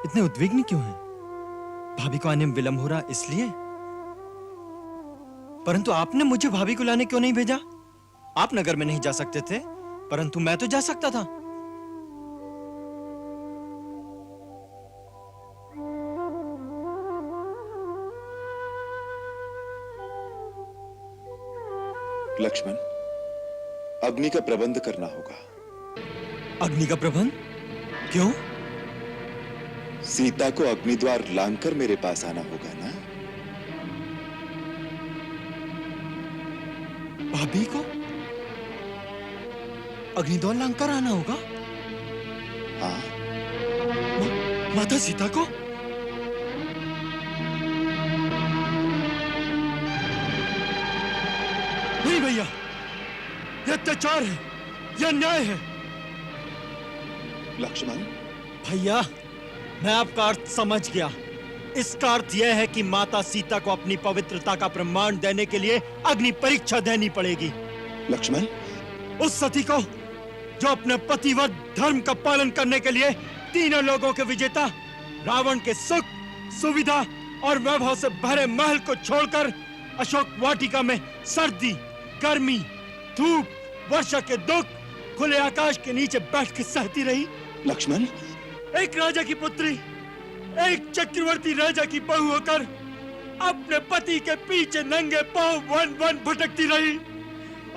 इतने उद्विग्न क्यों हैं? भाभी को आने में विलंब हो रहा इसलिए? परंतु आपने मुझे भाभी को लाने क्यों नहीं भेजा? आप नगर में नहीं जा सकते थे, परंतु मैं तो जा सकता था। लक्ष्मण, अग्नि का प्रबंध करना होगा। अग्नि का प्रबंध? क्यों? सीता को अग्निद्वार लांघकर मेरे पास आना होगा ना? भाभी को अग्निद्वार लांघकर आना होगा? हाँ। माता सीता को? नहीं भैया, यह अत्याचार है, यह अन्याय है। लक्ष्मण। भैया, मैं आपका अर्थ समझ गया। इसका अर्थ यह है कि माता सीता को अपनी पवित्रता का प्रमाण देने के लिए अग्नि परीक्षा देनी पड़ेगी। लक्ष्मण, उस सती को जो अपने पतिव्रत धर्म का पालन करने के लिए तीनों लोगों के विजेता रावण के सुख, सुविधा और वैभव से भरे महल को छोड़कर अशोक वाटिका में सर्दी, गर्मी, धूप, वर्षा के दुख खुले आकाश के नीचे बैठ के सहती रही। लक्ष्मण, एक राजा की पुत्री, एक चक्रवर्ती राजा की बहू होकर अपने पति के पीछे नंगे पांव वन वन भटकती रही।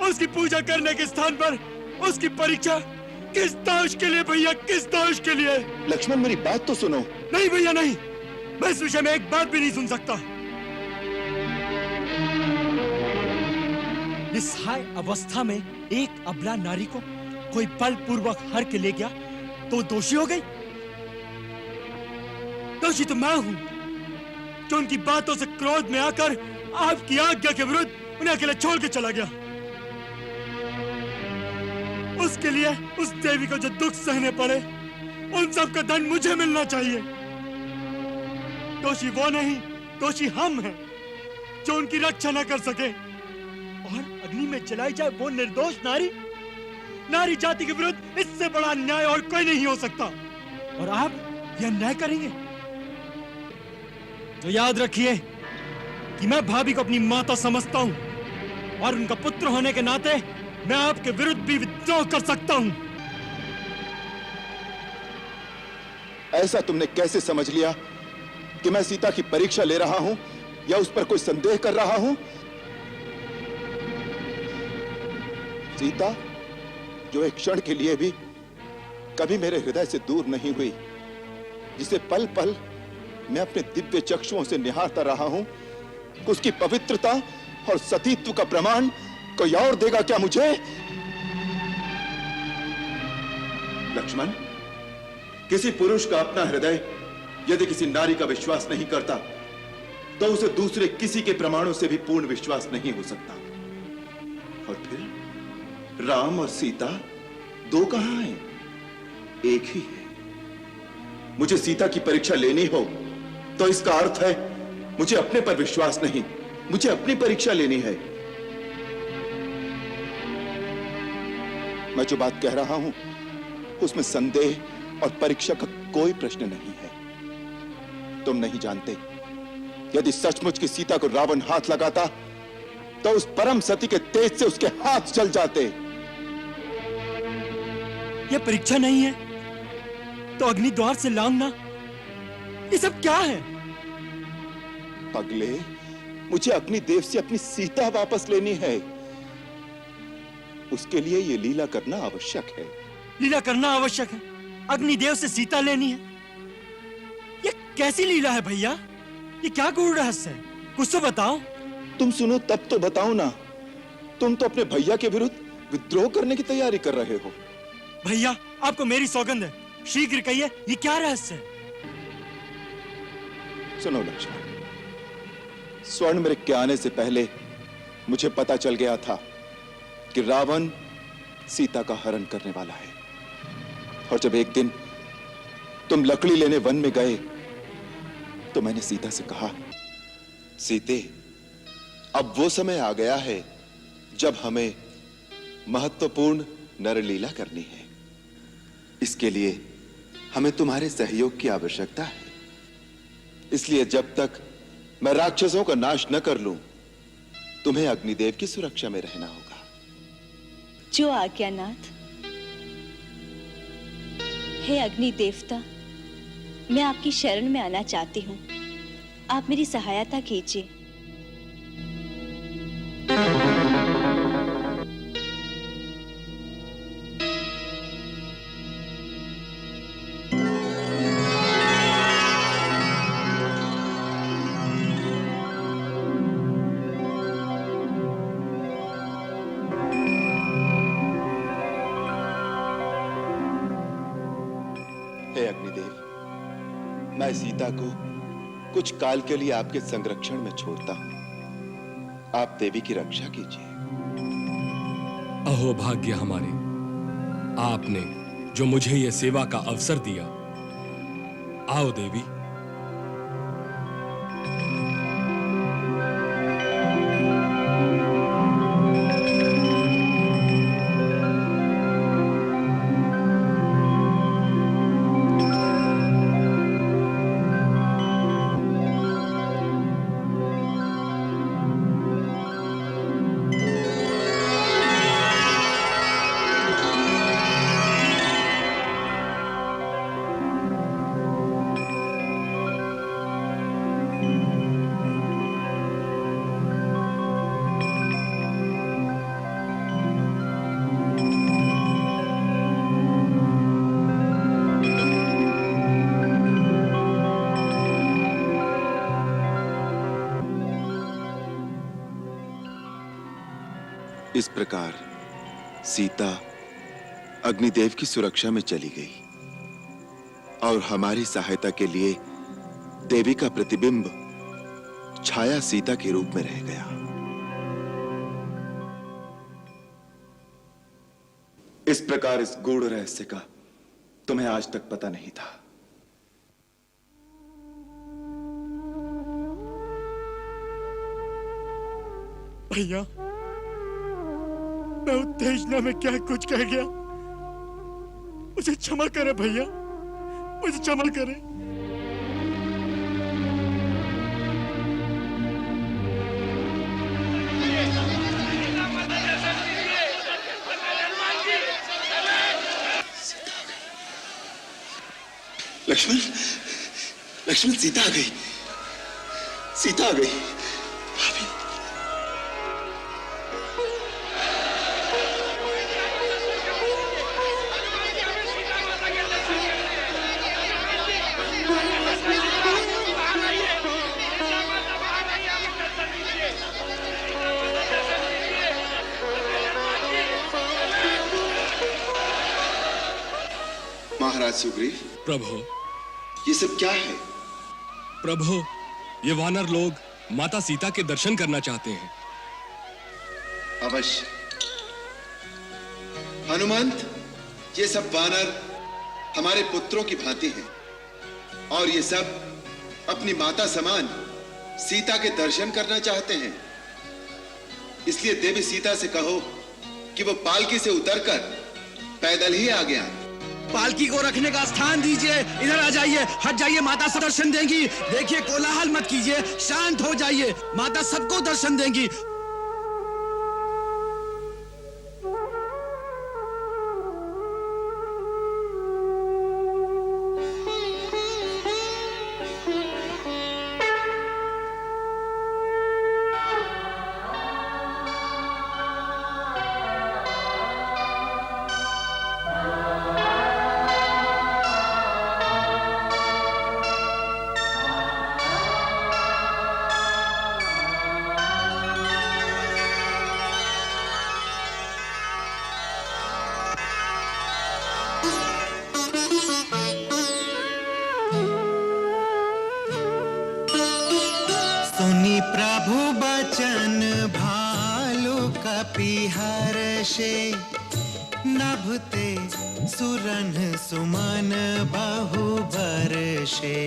उसकी पूजा करने के स्थान पर उसकी परीक्षा किस दोष के लिए भैया, किस दोष के लिए? लक्ष्मण, मेरी बात तो सुनो। नहीं भैया नहीं, मैं इस विषय में एक बात भी नहीं सुन सकता। निस्सहाय अवस्था में एक अबला नारी को कोई बलपूर्वक हर के ले गया तो दोषी हो गई? दोषी तो मैं हूं, जो उनकी बातों से क्रोध में आकर आपकी आज्ञा के विरुद्ध उन्हें अकेले छोड़ के चला गया। उसके लिए उस देवी को जो दुख सहने पड़े, उन सब का दंड मुझे मिलना चाहिए। दोषी वो नहीं, दोषी हम हैं, जो उनकी रक्षा न कर सके। और अग्नि में जलाई जाए वो निर्दोष नारी, नारी जाति के विरुद्ध इससे बड़ा अन्याय और कोई नहीं हो सकता। और आप यह अन्याय करेंगे तो याद रखिए कि मैं भाभी को अपनी माता समझता हूं और उनका पुत्र होने के नाते मैं आपके विरुद्ध भी विद्रोह कर सकता हूं। ऐसा तुमने कैसे समझ लिया कि मैं सीता की परीक्षा ले रहा हूं या उस पर कोई संदेह कर रहा हूं? सीता, जो एक क्षण के लिए भी कभी मेरे हृदय से दूर नहीं हुई, जिसे पल पल मैं अपने दिव्य चक्षुओं से निहारता रहा हूं, उसकी पवित्रता और सतीत्व का प्रमाण कोई और देगा क्या मुझे? लक्ष्मण, किसी पुरुष का अपना हृदय यदि किसी नारी का विश्वास नहीं करता, तो उसे दूसरे किसी के प्रमाणों से भी पूर्ण विश्वास नहीं हो सकता। और फिर राम और सीता दो कहां हैं? एक ही है। मुझे सीता की परीक्षा लेनी हो तो इसका अर्थ है मुझे अपने पर विश्वास नहीं, मुझे अपनी परीक्षा लेनी है। मैं जो बात कह रहा हूं उसमें संदेह और परीक्षा का कोई प्रश्न नहीं है। तुम नहीं जानते, यदि सचमुच की सीता को रावण हाथ लगाता तो उस परम सती के तेज से उसके हाथ जल जाते। यह परीक्षा नहीं है तो अग्नि द्वार से लांघना, ये सब क्या है? पगले, मुझे अग्निदेव से अपनी सीता वापस लेनी है। उसके लिए यह लीला करना आवश्यक है। लीला करना आवश्यक है? अग्निदेव से सीता लेनी है? ये कैसी लीला है भैया? ये क्या गूढ़ रहस्य है? कुछ तो बताओ। तुम सुनो तब तो बताओ ना। तुम तो अपने भैया के विरुद्ध विद्रोह करने की तैयारी कर रहे हो। भैया, आपको मेरी सौगंध है, शीघ्र कहिए, ये क्या रहस्य है? सुनो लक्ष्मण, स्वर्ण के आने से पहले मुझे पता चल गया था कि रावण सीता का हरण करने वाला है। और जब एक दिन तुम लकड़ी लेने वन में गए तो मैंने सीता से कहा, सीते, अब वो समय आ गया है जब हमें महत्वपूर्ण नरलीला करनी है। इसके लिए हमें तुम्हारे सहयोग की आवश्यकता है। इसलिए जब तक मैं राक्षसों का नाश न कर लूं, तुम्हें अग्निदेव की सुरक्षा में रहना होगा। जो आज्ञानाथ। हे अग्नि देवता, मैं आपकी शरण में आना चाहती हूँ। आप मेरी सहायता कीजिए। हे अग्निदेव, मैं सीता को कुछ काल के लिए आपके संरक्षण में छोड़ता हूं। आप देवी की रक्षा कीजिए। अहो भाग्य हमारे, आपने जो मुझे यह सेवा का अवसर दिया। आओ देवी। इस प्रकार सीता अग्निदेव की सुरक्षा में चली गई और हमारी सहायता के लिए देवी का प्रतिबिंब छाया सीता के रूप में रह गया। इस प्रकार इस गूढ़ रहस्य का तुम्हें आज तक पता नहीं था। भैया, मैं उत्तेजना में क्या कुछ कह गया, मुझे क्षमा करे भैया, मुझे क्षमा करे। लक्ष्मण, लक्ष्मण, सीता आ गई, सीता आ गई। भाभी, महाराज सुग्रीव। प्रभु, ये सब क्या है? प्रभु, ये वानर लोग माता सीता के दर्शन करना चाहते हैं। अवश्य। हनुमंत, ये सब वानर हमारे पुत्रों की भांति हैं और ये सब अपनी माता समान सीता के दर्शन करना चाहते हैं। इसलिए देवी सीता से कहो कि वो पालकी से उतरकर पैदल ही आगे आए। पालकी को रखने का स्थान दीजिए। इधर आ जाइए, हट जाइए, माता सब दर्शन देंगी। देखिए, कोलाहल मत कीजिए, शांत हो जाइए, माता सबको दर्शन देंगी। सुनी प्रभु बचन भालु कपिहर्षे, नभते सुरन सुमन बहु बरषे।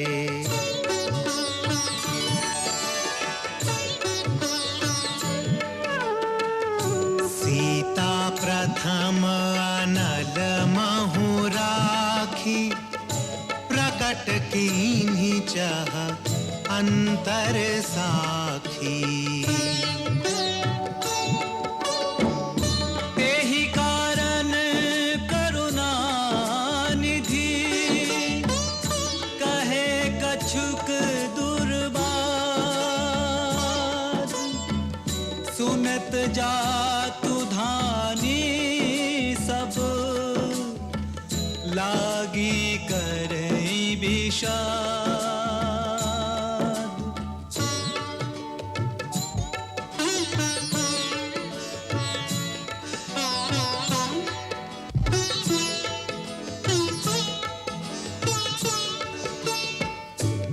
सीता प्रथम अनल महु राखी, कीन्ही चाह अंतर साखी। तेहि कारण करुणा निधि कहे कछुक दुर्बाद। सुनत जातु धानी सब लागी करई विषाद।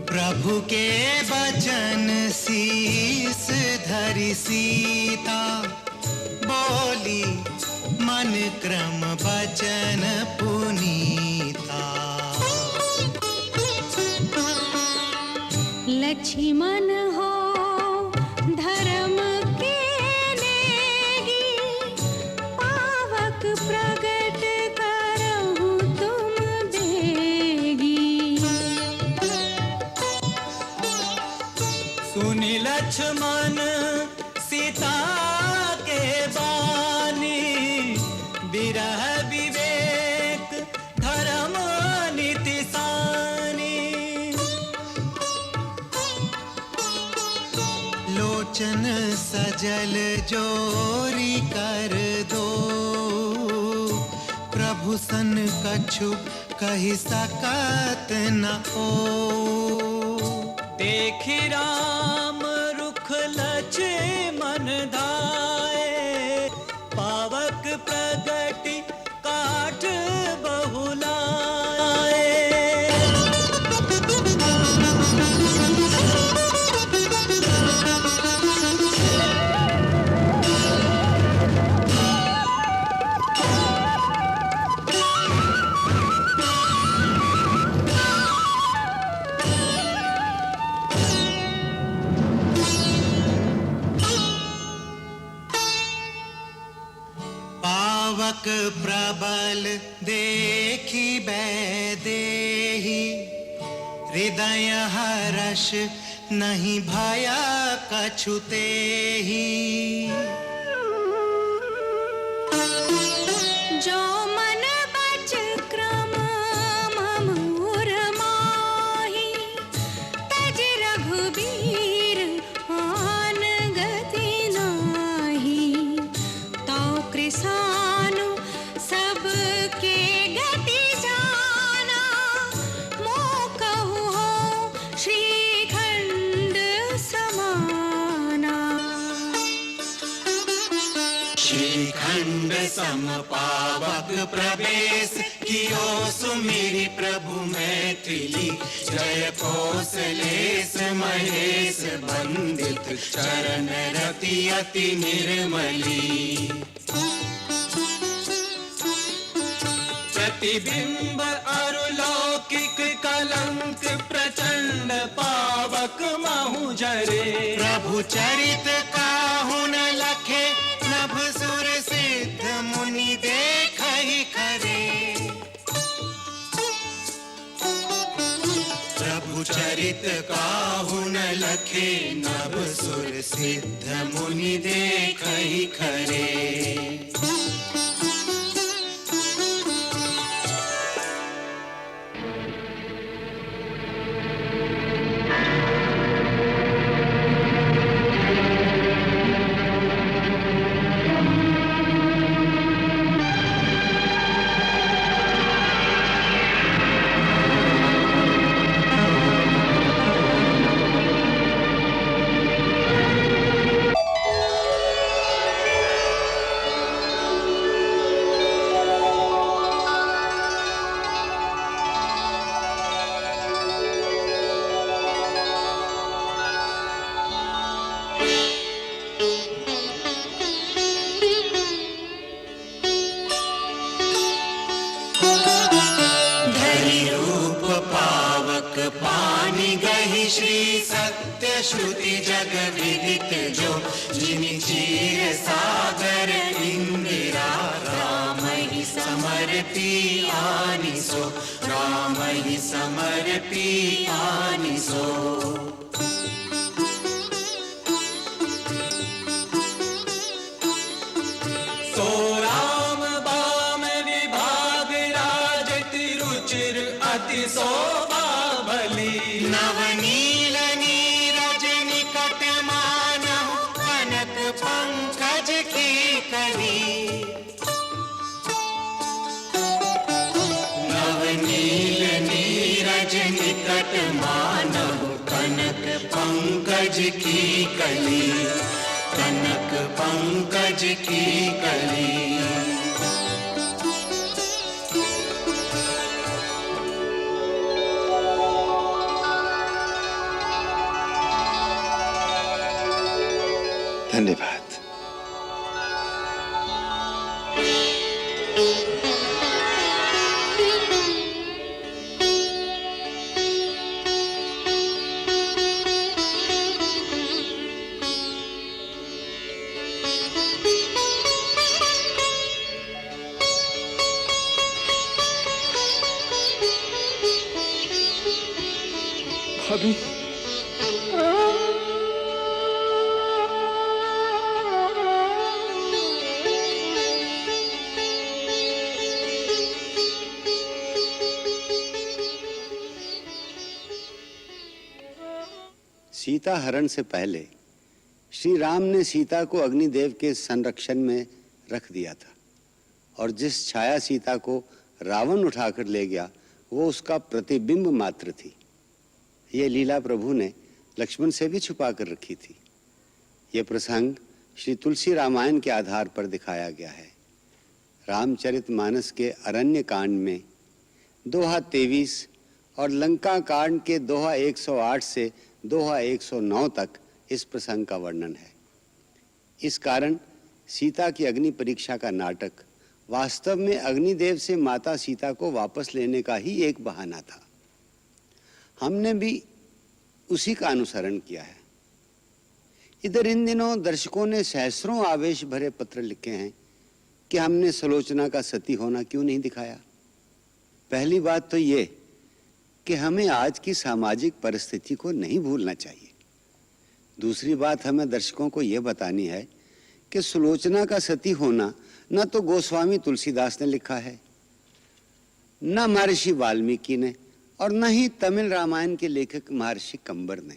प्रभु के वचन शीस धरि सीता बोली मन क्रम वचन पुनीता। लक्ष्मण हो धर्म के नेगी पावक प्रगट करहु तुम बेगी। सुनि लक्ष्मण सीता के बानी विरह विवेक धर्म नीति सानी। लोचन सजल जोरी कर दो प्रभु सन कछु कहि सकत न हो। देखि राम रुख लक्ष्मण धाये पावक प्रगति काठ बहुलाए। पावक प्रबल देखी बैदेही हृदय हर्ष नहीं भया कछु तेहि। जो मन बच क्रम ममूर माही तज रघुबीर आन गति नाही। तो कृसानु सबके गति जाना मोह कहु हो श्रीखंड समाना। श्रीखंड सम पावक प्रवेश कियो सुमिरि प्रभु मैथिली। जय कौशलेश महेश बंदित चरण रति अति निर्मली। प्रतिबिंब अरुलौकिक कलंक प्रचंड पावक महु जरे। प्रभु चरित काहु न लखे नभ सुर सिद्ध मुनि देखहि खरे। प्रभु चरित काहु न लखे नभ सुर सिद्ध मुनि देखहि खरे। श्री सत्य श्रुति जग विदित जो जिनि चीर सागर इंदिरा राम ही समर्पी आनि सो राम वही समर्पी आनि सो। सो राम बाम विभाग राज तिरुचिर अति शोभा भली। नवनील नीरज निकट मानहु कनक पंकज की कली। नवनील नीरज निकट मानहु कनक पंकज की कली। कनक पंकज की कली। धन्यवाद। भाभी, सीता हरण से पहले श्री राम ने सीता को अग्निदेव के संरक्षण में रख दिया था और जिस छाया सीता को रावण उठाकर ले गया वो उसका प्रतिबिंब मात्र थी। ये लीला प्रभु ने लक्ष्मण से भी छुपा कर रखी थी। ये प्रसंग श्री तुलसी रामायण के आधार पर दिखाया गया है। रामचरितमानस के अरण्य कांड में दोहा 23 और लंका कांड के दोहा 108 से दोहा 109 तक इस प्रसंग का वर्णन है। इस कारण सीता की अग्नि परीक्षा का नाटक वास्तव में अग्निदेव से माता सीता को वापस लेने का ही एक बहाना था। हमने भी उसी का अनुसरण किया है। इधर इन दिनों दर्शकों ने सहस्रों आवेश भरे पत्र लिखे हैं कि हमने सुलोचना का सती होना क्यों नहीं दिखाया। पहली बात तो ये कि हमें आज की सामाजिक परिस्थिति को नहीं भूलना चाहिए। दूसरी बात हमें दर्शकों को यह बतानी है कि सुलोचना का सती होना न तो गोस्वामी तुलसीदास ने लिखा है, न महर्षि वाल्मीकि ने, और न ही तमिल रामायण के लेखक महर्षि कंबर ने।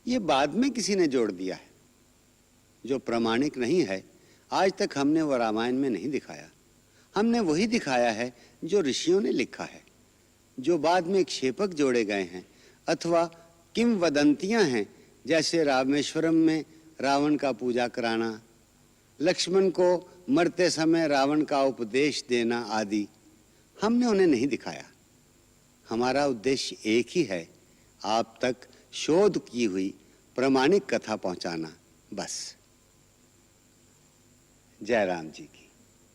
ये बाद में किसी ने जोड़ दिया है। जो प्रामाणिक नहीं है आज तक हमने वो रामायण में नहीं दिखाया। हमने वही दिखाया है जो ऋषियों ने लिखा है। जो बाद में क्षेपक जोड़े गए हैं अथवा किंवदंतियां हैं, जैसे रामेश्वरम में रावण का पूजा कराना, लक्ष्मण को मरते समय रावण का उपदेश देना आदि, हमने उन्हें नहीं दिखाया। हमारा उद्देश्य एक ही है, आप तक शोध की हुई प्रामाणिक कथा पहुंचाना, बस। जय राम जी की।